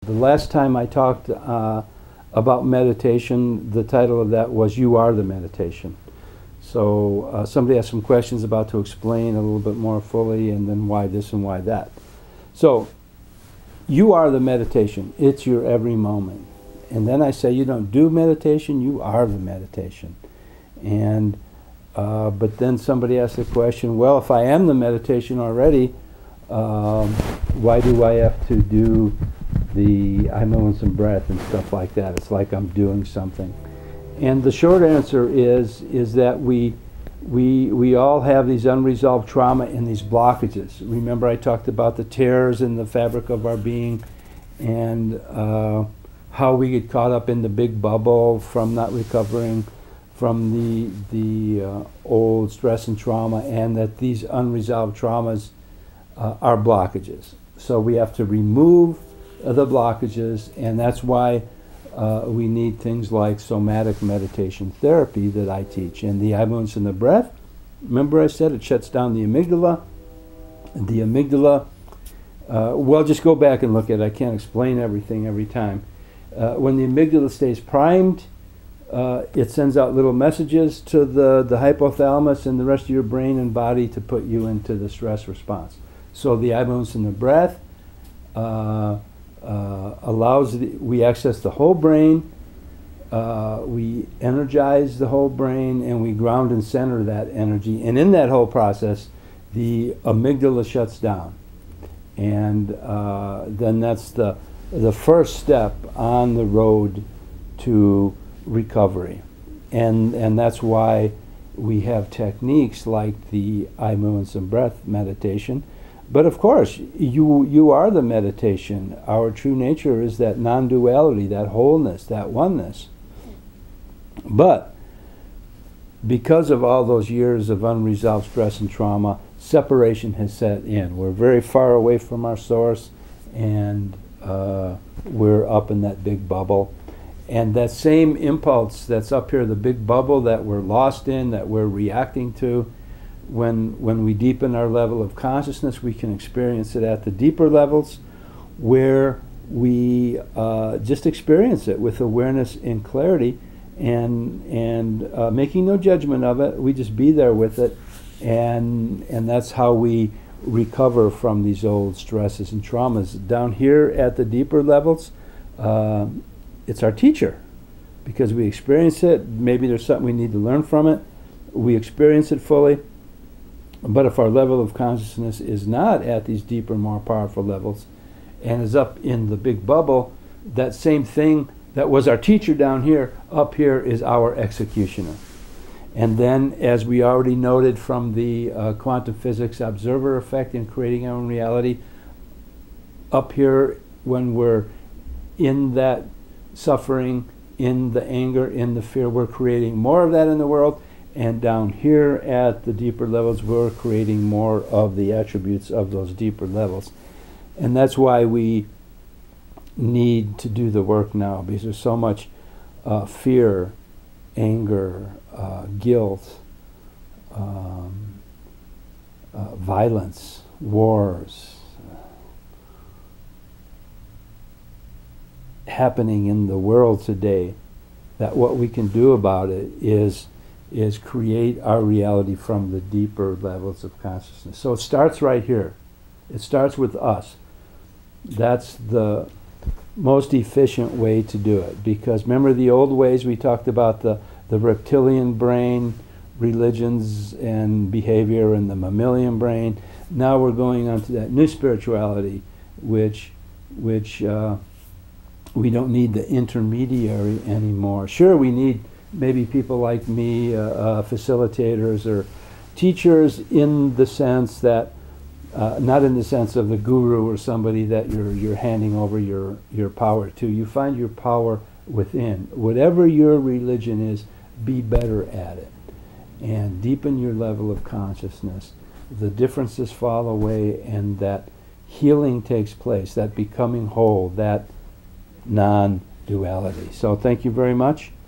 The last time I talked about meditation, the title of that was "You Are the Meditation." So somebody asked some questions about to explain a little bit more fully, and then why this and why that. So, you are the meditation. It's your every moment. And then I say you don't do meditation, you are the meditation. And but then somebody asked the question, well, if I am the meditation already, why do I have to do the eye movements and breath and stuff like that? It's like I'm doing something. And the short answer is that we all have these unresolved trauma and these blockages. Remember I talked about the tears in the fabric of our being, and how we get caught up in the big bubble from not recovering from the old stress and trauma, and that these unresolved traumas are blockages. So we have to remove the blockages, and that's why we need things like somatic meditation therapy that I teach. And the eye movements and the breath, remember I said it shuts down the amygdala. The amygdala, well, just go back and look at it. I can't explain everything every time. When the amygdala stays primed, it sends out little messages to the hypothalamus and the rest of your brain and body to put you into the stress response. So the eye movements and the breath allows we access the whole brain, we energize the whole brain, and we ground and center that energy. And in that whole process, the amygdala shuts down. And then that's the first step on the road to recovery. And that's why we have techniques like the eye movements and breath meditation. But of course, you are the meditation. Our true nature is that non-duality, that wholeness, that oneness. But because of all those years of unresolved stress and trauma, separation has set in. We're very far away from our source, and we're up in that big bubble. And that same impulse that's up here, the big bubble that we're lost in, that we're reacting to, when we deepen our level of consciousness, we can experience it at the deeper levels, where we just experience it with awareness and clarity, and making no judgment of it. We just be there with it, and that's how we recover from these old stresses and traumas. Down here at the deeper levels, it's our teacher, because we experience it. Maybe there's something we need to learn from it. We experience it fully. But if our level of consciousness is not at these deeper, more powerful levels, and is up in the big bubble, that same thing that was our teacher down here, up here is our executioner. And then, as we already noted from the quantum physics observer effect in creating our own reality, up here, when we're in that suffering, in the anger, in the fear, we're creating more of that in the world. And down here at the deeper levels, we're creating more of the attributes of those deeper levels. And that's why we need to do the work now, because there's so much fear, anger, guilt, violence, wars happening in the world today, that what we can do about it is create our reality from the deeper levels of consciousness. So it starts right here. It starts with us. That's the most efficient way to do it, because remember the old ways we talked about the reptilian brain, religions and behavior, and the mammalian brain. Now we're going on to that new spirituality, which we don't need the intermediary anymore. Sure, we need maybe people like me, facilitators or teachers, in the sense that, not in the sense of the guru or somebody that you're handing over your power to. You find your power within. Whatever your religion is, be better at it. And deepen your level of consciousness. The differences fall away, and that healing takes place, that becoming whole, that non-duality. So thank you very much.